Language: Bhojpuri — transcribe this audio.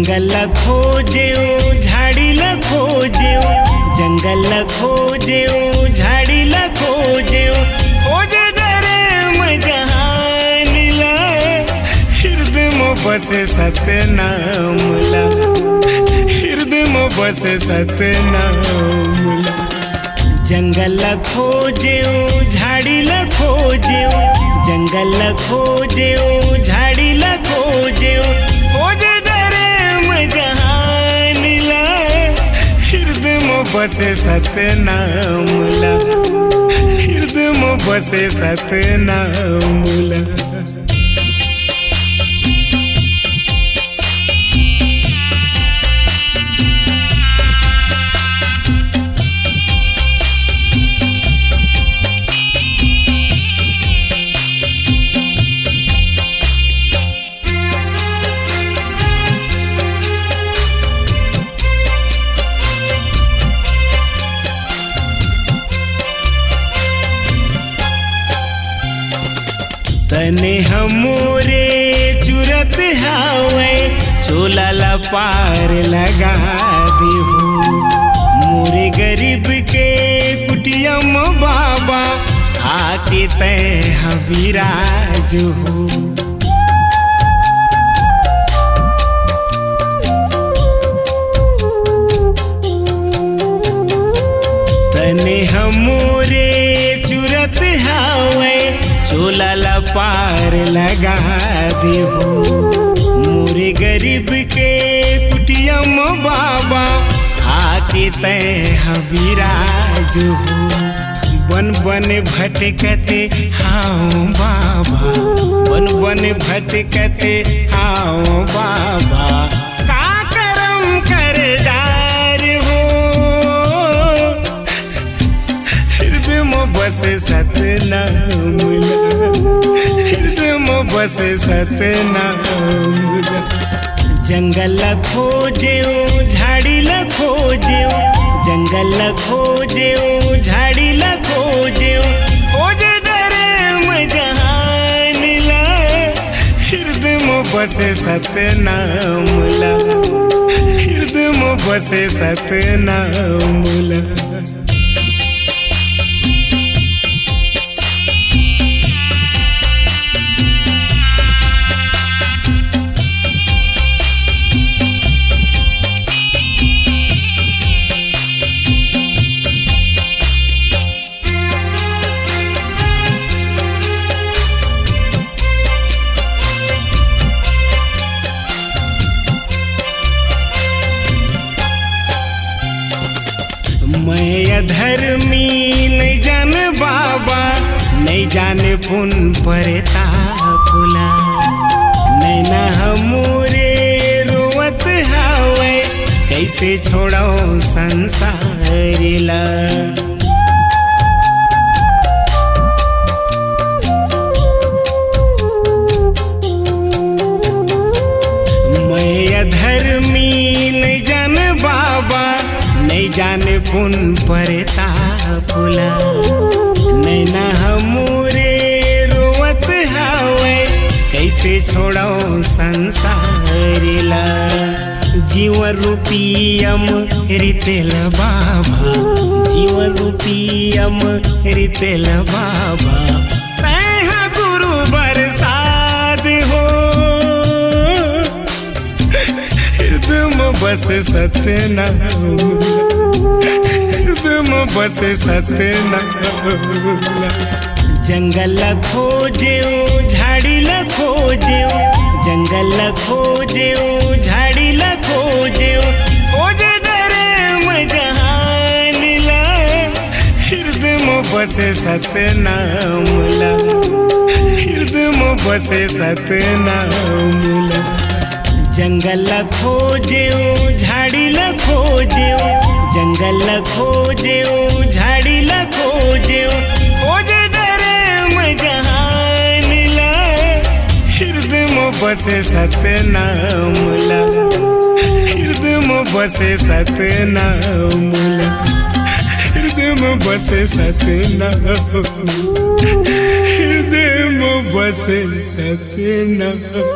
जंगल खोजेऊ झाडीला खोजेऊ जंगल खोजेऊ झाडीला खोजेऊ खोजे डरे मजहानीला हृदय में बसे सतनामला हृदय में बसे सतनामला जंगल खोजेऊ झाडीला खोजेऊ जंगल खोजेऊ झाडीला खोजेऊ खोजे डरे मजहानीला हृदय में बसे सतनामला हृदय में बसे सतनामला तने हमोरे चुरत हावे चोला पार लगा दे हो मोरे गरीब के कुटिया में बाबा आके तय हबीराज हो तने हमोरे चुरत हावे चोला पार लगा दे हो मोरे गरीब के कुटिया में बाबा आके तय हबीराज हो बन बन भटकते हाँ बाबा बन बन भटकते हाँ बाबा का करम कर डार हो हृदय में बसे सतनामला हृदय में बसे सतनामला जंगल खोजेऊ झाडीला खोजेऊ जंगल खोजेऊ झाडीला खोजेऊ खोजे डरे मजहानीला हृदय में बसे सतनामला हृदय में बसे सतनामला मैं अधर्मी नहीं जान बाबा नहीं जाने पुन परतापुला नहीं ना हमोरे रोवत हावे कैसे छोड़ो संसारिला मैं अधर्मी नहीं जान बाबा नहीं जाने पुन परतापुला नहीं ना हमोरे रोवत हावे कैसे छोड़ो संसारिला जीवन रूपी अमृतेल बाबा जीवन रूपी अमृतेल बाबा तैहा गुरु बरसात हो हृदय में बसे सतनामला हृदय में बसे सतनामला जंगल खोजेऊ झाडीला खोजेऊ जंगल खोजेऊ झाडीला खोजेऊ खोजे डरे मजहानीला हृदय में बसे सतनामला हृदय में बसे सतनामला जंगल खोजेऊ झाडीला खोजेऊ जंगल खोजेऊ झाडीला खोजेऊ खोजे डरे मजहानीला हृदय में बसे सतनामला हृदय में बसे सतनामला हृदय में बसे सतनामला हृदय में बसे सतनामला